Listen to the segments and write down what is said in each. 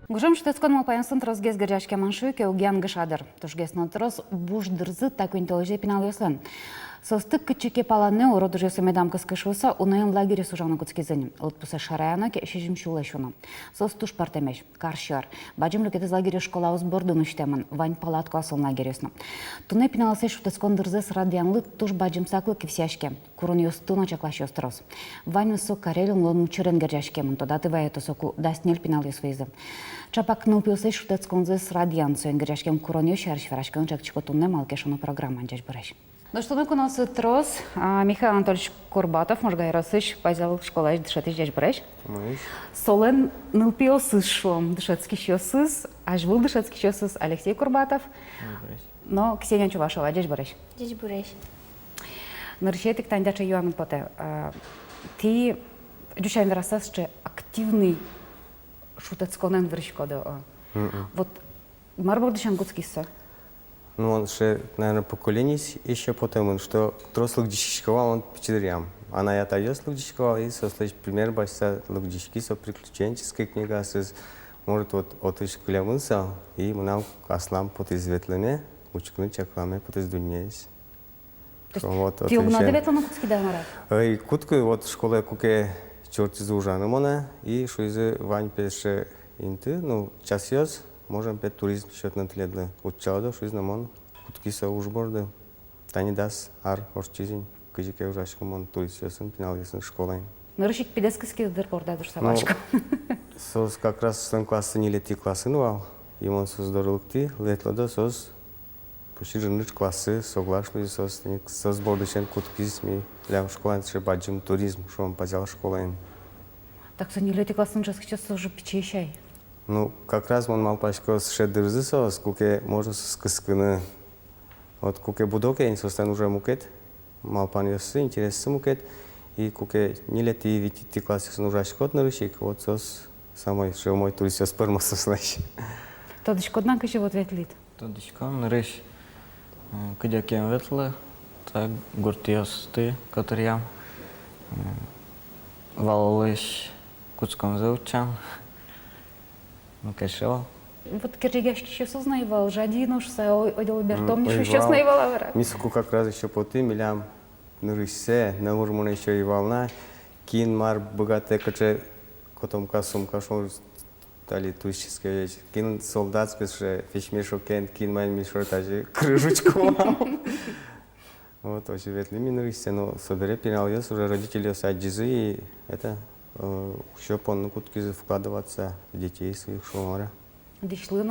Гужам штецкон малпаянсын тросгез гыржашке маншуйке угян гышадыр. Тушгез трос буждырзы такуин тележе пинал яслен. Состык кычыке паланне уроду жесу медам кыскышуса унайын лагере сужаны куцкизеним. Лутпусе шараяна ке шижим шулешуна. Состуш партемеш, каршар. Баджим люкетез лагере школа узбордун уштеман. Вань палатку асын лагересну. Туне пиналase штецкон дырзес радианлы туш баджим саклы кивсяшке. Курун юстуна чаклаш юстрос. Вань высок карелин лон мучерен гыржашкеман. Тода ты ваето соку даснель пинал юсвизы. Чапак нупился штецкон зес радиан соен гыржашкем курун юшарш варашкан чакчико тунне малкешуна программа анчаш бараш. Ну что у нас трос Михаил Анатольевич Курбатов, можга Росыш, позял школа дышатыш дяж бреш. Солен нылпиосыз шлом дышатский щосыз, аж был дышатский щосыз Алексей Курбатов. Но Ксения Чувашова дяж бреш. Дяж бреш. Наршетик тандяча Юан поте. Ти дюшайн расас че активный шутецконен врышкода. Вот марбор дышан гуцкиса. Ну, он же, наверное, поколение еще потому, что трос лугдишковал, он печерям. Она я тайос лугдишковал, и сослышь пример башса лугдишки, со приключенческая книга, может, вот от ишкулявунса, и мы нам аслам под изветлене, учкнуть чакламе под издунеес. Ти угнаде ветлено кутски да мара? И кутку вот школа куке черти зужаны мона, и что из вань пеше инты, ну, час ёс, можем пет туризм счет на тледле. Учалда, что из намон, кутки са ужборды. Тани дас ар орчизин, кыжике ужашка мон турист ясын, пинал ясын школайн. Нарышик пидескиски дыркорда дурсавашка. Сос как раз сын классы не лети классы нувал, и он создорылыкти, летлода сос почти жыныч классы соглашли сос бордышен кутки сми, лям школайн ше баджим туризм, что он позял школайн. Так что не лети классын сейчас сейчас уже печещай. Ну, как раз он мал пачко с шедырзы сос, куке можно с кыскыны. Вот куке будоке, состан уже мукет, мал пан ясы, интересы мукет, и куке не лети вити классы сын ужаш кот нарышик, вот сос самой, что мой турист яс пырма сослащ. Тодышко однако же вот ветлит. Тодышко нарыш, кадякен ветлы, так гуртиос ты, которым валлыш куцком заучан. Ну, кашева. Вот киржигашки сейчас узнаевал, жадину, что одел бертом, еще сейчас наевал авара. Миску как раз еще по ты, милям, нарыше, на мужмона еще и волна, кин мар богатая, каче, котом касум кашон, тали туристическая вещь, кин солдатский, что фишмешо кен, кин майн мишо, даже крыжучку. Вот, очень ветли минурище, но собере пинал яс, уже родители садизы, и это... Еще по кутки вкладываться в детей своих шумара. Дишлы,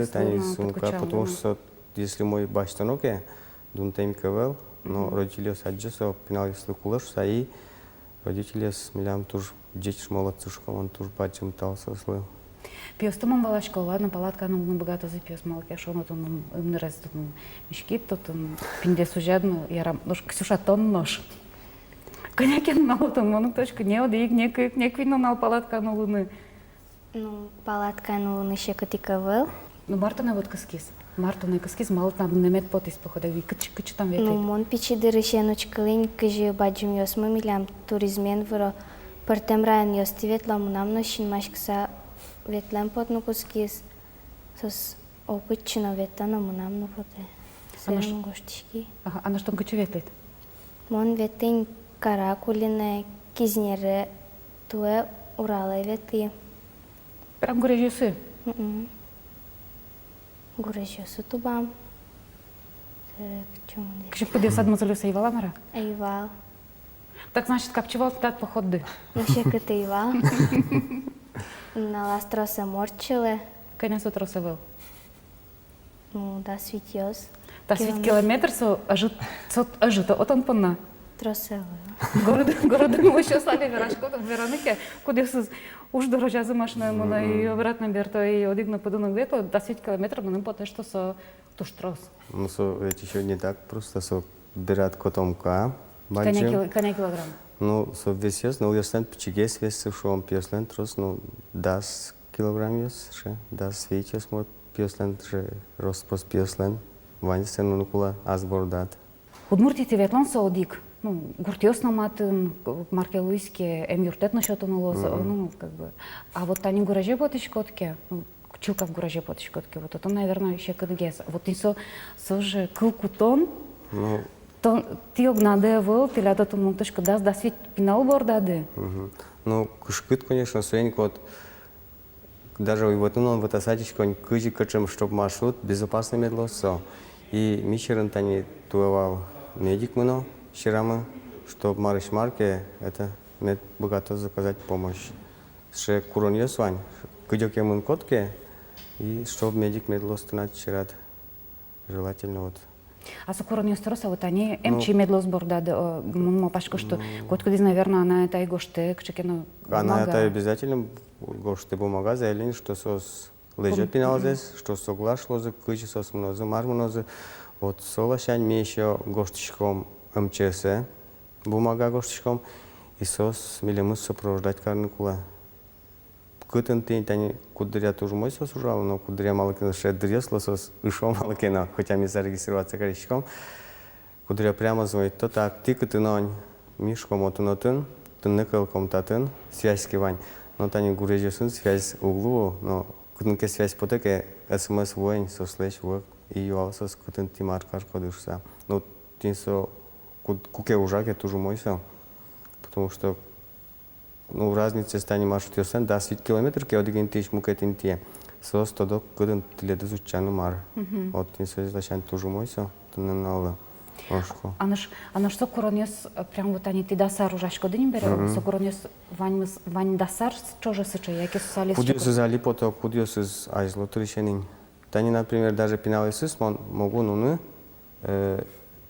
танец, сумка, потому что если мой баштанок, дун тем кавел, но родители саджесо пинал если кулаш, и родители с милям тоже дети молодцы, что он тоже бачим тался слыл. Пьёстоман валашко, ладно, палатка, ну богато за пьёс малке, что он там не раз тут мешки, тут пинде сужадно, я рам, нож Ксюша тон нож. Конякен наутон, мону точка не одик, некви нал палатка на луны. Ну, палатка на луны ще катика вел. Ну, Марта не вот каскис. Марта не каскис, малт на немет потис похода, ви кыч там ветлит. Ну, мон пичи дырышеночка лень, кыжи баджим ёс мамилям туризмен вро партем район ёс ти ветлам нам ношин машкса ветлем потну кускис. Сос окыччина ветана нам на поте. Сэрм гоштишки. Ага, а на что кычу ветлит? Мон ветень каракулине, кизнере, туе урала ветли. Прям гурежюсы? Гурежюсы тубам. Кычу подес адмазалюса ивала мара? Ивал. Так значит, капчевал тат походы? Ну, ще ката ивал. На ластроса морчиле. Коня с утра севел? Ну, да, светёс. Да, свит километр со ажито, от он понна. Тросеве. Города мы еще слабее Верашко, там Веронике, куда уж дорожа за машину, и обратно берто, и одигна подунок ветло, до 10 километров, но потом что со туш трос. Ну, ведь еще не так просто, со берат котомка, Коня килограмм. Ну, со вес есть, но если пичигес вес, что он пьеслен трос, ну, 10 килограмм есть, что 10 вечес мой пьеслен, что рост пос пьеслен, ванистен, ну, кула азбордат. Удмуртите ветлон со одик. гуртиос наматын, Марке Луиске, юртет насчет ну, как бы. А вот они гураже потышкотке, чулка в гураже потышкотке, вот это, наверное, еще кыдгес. Вот и же кылкутон, Ну, ти огнаде выл, ти лято ту мунтышко да свет пинал бордады. ну, кышкыт, конечно, суень вот даже вот он вот осадочку он кыжи кычем, чтоб маршрут безопасный медлосо. И мичерен тани туевал медик мно, щирамы, чтоб марыш марке это мед богато заказать помощь. Ше куронье свань, кыдёке мын котке, и чтоб медик медлос тынат чират. Желательно вот. А сокурон юстроса вот они эмчи медлос бордады, мы пашко что, кот кудиз, наверное, она это и гошты, кчекено. Она это обязательно гошты бумага заявление, что сос лежит пинал здесь, что соглаш лозы, кычи сос мнозы, мар мнозы. Вот солошань мне еще гоштичком МЧС, бумага гоштичком, и сос милемыс сопровождать карникула. Кытын тень тани кудря тоже мой сос ужал, но кудря малыкина ше дресло сос ишо малыкина, хотя мне зарегистрироваться коричком. Кудря прямо звонит, то так, ты кытынонь, мишком отынотын, тынныкалком татын, связь кивань. Но тани гурежесун связь углу, но кытынке связь потеке СМС воин сослечь вот и юалсос кытын тимар каркодышса. Ну тинсо куке ужаке тоже мой со, потому что ну, разница стане маршрут йосен, да, 10 километр, ке один тысяч мукетин те. Сос тодо кыдын тиледы зуччаны мар. Вот тинсо излачан тоже мой со, тынын налы. Анаш сокуроньос прям вот они ты дасар ужашко дынь бере, сокуроньос вань дасар чоже сыча, яки сусали Кудиос из Алипото, кудиос из Айзло решений. Тани, например, даже пеналисис могу, ну,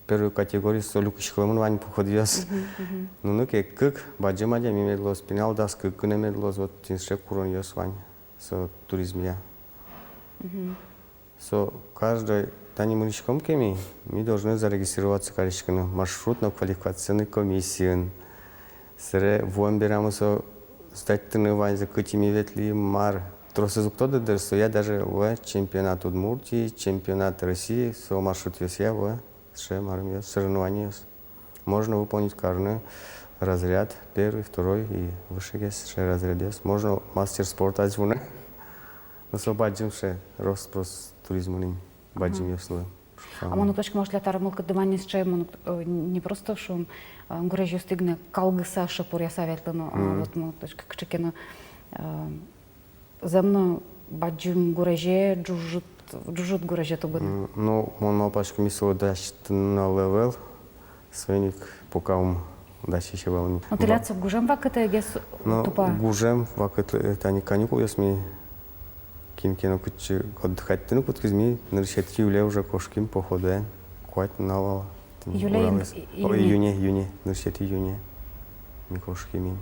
первую категорию солюк шхлымын вань походиос. Ну, ке кык, баджимадя мимедлос, пенал дас кык кынемедлос, вот тинше куроньос вань, со туризмия. Со каждой тани муничком кеми, мы должны зарегистрироваться количественно маршрутно-квалификационной комиссии. Сре вон берем со сдать тренирование за кытими ветли мар. Тросыз кто-то дерсо, я даже в чемпионат Удмуртии, чемпионат России, со маршрут я в ше мармиос, соревнования. Можно выполнить каждый разряд, первый, второй и выше есть разряд. Можно мастер спорта отжуна. Но со баджим ше рост просто туризма баджим ясно. А мону точка может летар мылка дымани с чаем, не просто шум гурежью стыгне калгыса шапур я советлено, а вот мону точка кчекено земно баджим гуреже джужут гуреже то бы. Ну, мон мапашка мисло дашь на левел, свиник пока дальше еще волни. Ну ты ляцо гужем вак это гес тупа. Гужем вак это не каникул, ясми. Кинкино кучи отдыхать, ты ну куткизми, на решетке юля уже кошким походе, квать нала. Июне, на решетке июне, ми кошкими.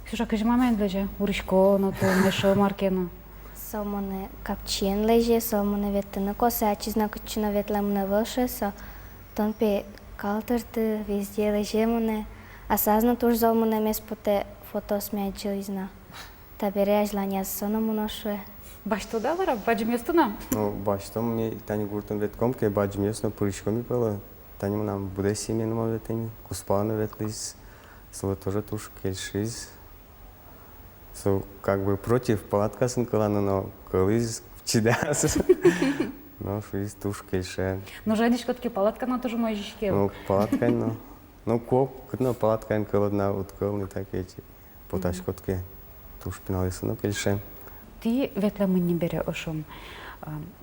Ксюша, кажи момент леже, уришко, но то мешо маркено. Салмоне капчен леже, салмоне ветна коса, чизна кучина ветлемне вълше, со тон пе калтърте, везде леже моне, а сазна туш залмоне меспоте фотос мячил изна. Табере желание соно моношуе. Башто да вара, баджим ястына. Ну, башто ми тани гуртом ветком, ке баджим ясно поришко ми пела, тани му нам буде семейно ма ветени, куспана ветлис, со тоже туш кельшиз. Со как бы против палатка сынкалана, но колыз чидас. Но шиз туш кельше. Ну жадиш котки палатка на тоже мой жишке. Ну палатка, ну коп, кутно палатка каладна уткал не так эти поташ котки. Туш пеналиса, ну кельше. Ти ветлемы не бере ошум.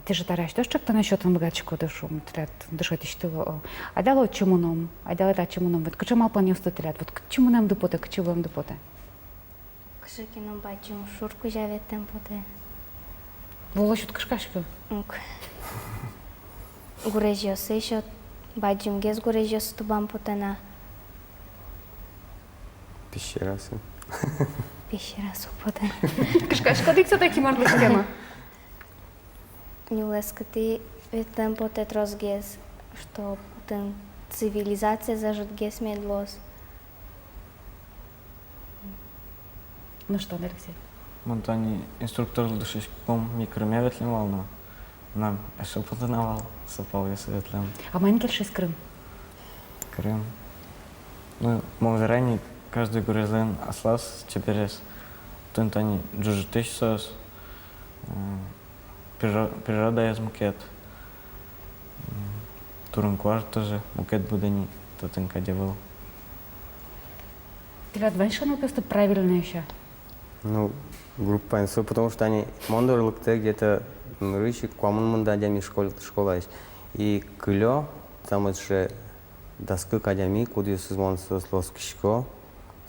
Ти же тараш тоже что-то насчет богачко дошум, трет дышать что. А дало чему нам? А дало та чему нам? Вот к чему планил стоять? Вот к чему нам допоте? К чему нам допоте? Кшекино бачим шурку жаветем поте. Волошут кашкашка. Гурежиос еще бачим гез гурежиос тубам потена. Пещера. Пещера супоте. Кашкашка ты все-таки морды схема. Нюлескати ветлем поте трос гез, что потен цивилизация зажат гез медлос. Ну что, Алексей? Монтани инструктор душиш ком микроме ветлем вална. Нам ешо потенавал, сопал я ветлем. А мен кельши скрым. Крым. Ну, Молдерани каждый гурезлен аслас, чеберес. Тунтани джужитыш сос. Природа из мукет. Турункуар тоже, мукет будани, тотынка девал. Ты отваншано просто правильно еще. Ну, группа инсо, потому что они мондорлыкте где-то рычи квамын мында адами школа есть. И кылё, там же доска академии, куда созмон сослоскишко,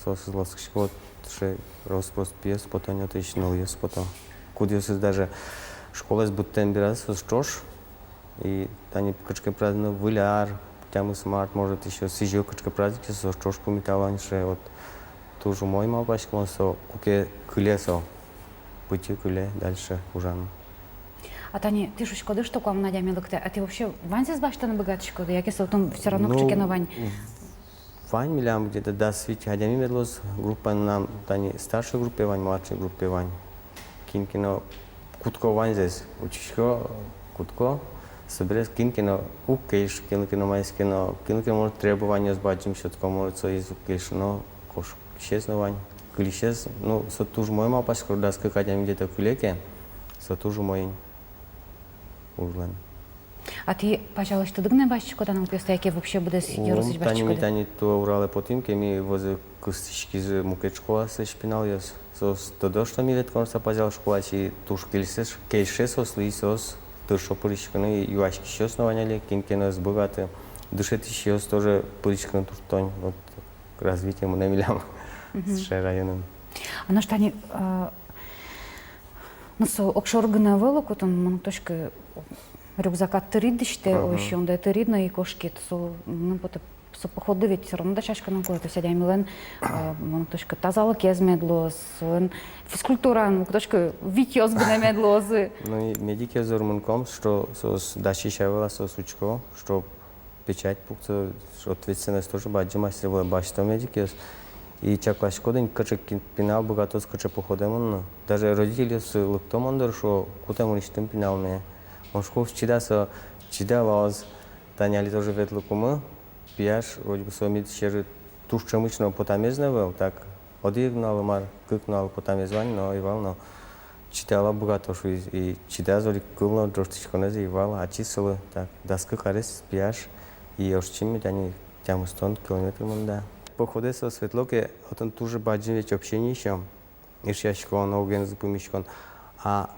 что роспрос пьес, потом это еще новый потом. Куда даже школа из Буттенбера сосчёшь, и они качка праздно выляр, тямы смарт, может еще сижу качка праздники сосчёшь кумиталан, что вот тоже мой мальчик, он со куке кылесо, пути кыле дальше ужан. А Тани, ты же шкода, что к вам надя мелокте, а ты вообще Вань башта на богат шкода, я кисал там все равно к чеке на Вань. Вань милям где-то до свечи, адями медлос группа нам, Тани старшей группе Вань, младшей группе Вань. Кинкино кутко Вань здесь, учишко кутко, соберешь кинкино укейш, кинкино майскино, кинкино может требования с бачим, что такое может со из укейшно, кош исчезно Вань. Клишез, ну, со туж мой мал паскор, да скакать где-то кулеке, со туж мой ужлан. А ты, пожалуй, что дыгна башчико там пьеста, яке вообще буде юросить башчико? Тани то урале потім, ми возле кустички з мукет школа се шпинал яс. Сос то что ми вет конца пазял школа, чи туш кейше сос ли сос, то что поричкано и юашки ще основаняли, кинкено с богаты. Душе ти ще тоже поричкано туртонь, вот развитие мы намилям с районом. А на что они, ну, со окшоргана велоку, там, ну, точка рюкзака тыридиште, еще он да тыридно и кошки, то, ну, потом со походу ведь все равно да чашка на кое-то сядя милен, ну, точка тазалок езмедлос, физкультура, ну, точка витьёс гнемедлозы. Ну и медики зормунком, что сос дачи шавела сос учко, что печать пукта, что ответственность тоже баджи мастер была башта медики. И чакла шкоден, качек пинал богато скаче походем, даже родители с луктом ондер, что куда мы ищем пинал мне. Он школ чида лаз, таняли тоже ветлукумы, пьяш, вроде бы сомит щеры туш чемычного потамезнавел, так одигнал мар, кыкнал потамезвань, но и вал, читала богато, что и чида золи кылно дрожтичко не заевал, а числа так доска карес пьяш и ошчимит они тяму 100 километров манда. Походе со светлоке, он тоже баджин ведь общение еще, ишяшкон, оген запомишкон, а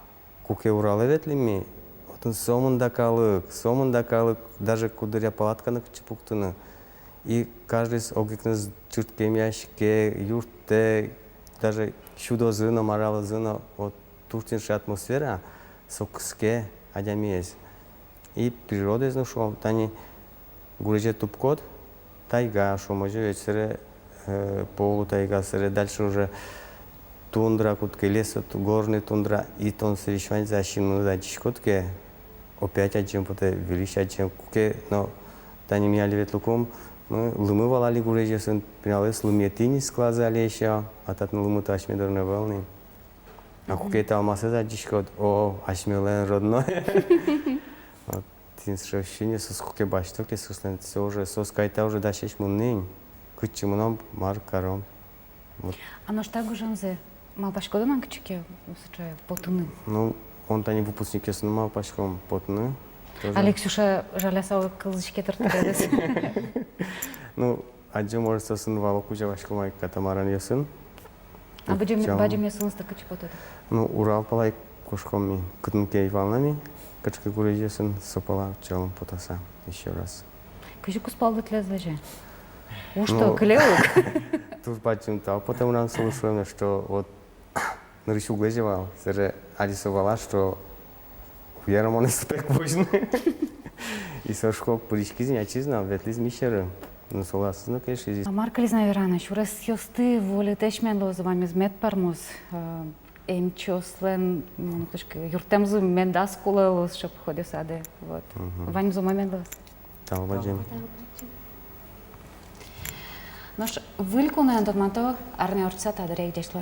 куке уралевет ли ми, он сомундакалык, даже кударя палатка на чепуктуна, и каждый с огекна с чуткем ящике, юрте, даже чудо зына, морала зына, вот туртиншая атмосфера, сокске, адями есть. И природа изнушла, тани гуреже тупкот, тайга, что может вечере полу тайга, дальше уже тундра, кутки леса, горный тундра, и тон свечвань защину дачишкотке, опять один поте велича один куке, но тани мяли ветлуком, мы лымы валали гуреже, сын пинались лыметини склазали еще, а тат на лымы таш медорные волны. А куке талмасы дачишкот, о, ашмелен родной. Ощущение со сколько баштоки, собственно, все уже со скайта уже дальше муннень, кучему нам маркаром. А на что гужанзе? Мал пашкода на кчеке, усачая потуны. Ну, он то не выпускник, если мал пашком потуны. Алексюша жалясал кылычке тартарес. Ну, один может со сын вало куча пашком, а катамаран ее сын. А баджим я сын стака чепота. Ну, Урал палай кошками, кутнке волнами. Качка гуреже сын сопала челом потаса еще раз. Кажи куспал да тлезле же. Что, клеук? Тут бачим то, потом нам слушаем, что вот нарису глазевал, сэр адисовала, что вера не спек возьме. И со школ полички зинячи знал, ветли змищеры. Ну, согласно, конечно, здесь. А Марка Лизна Веранович, ураз сёсты воли тешмен за вами змет пармоз. Емчослен, точка, юртемзу медас кулелос, щоб ходив сади. Вот. Вань зума медас. Там бачим. Наш вильку на ентомато арне орца та дерек дешло.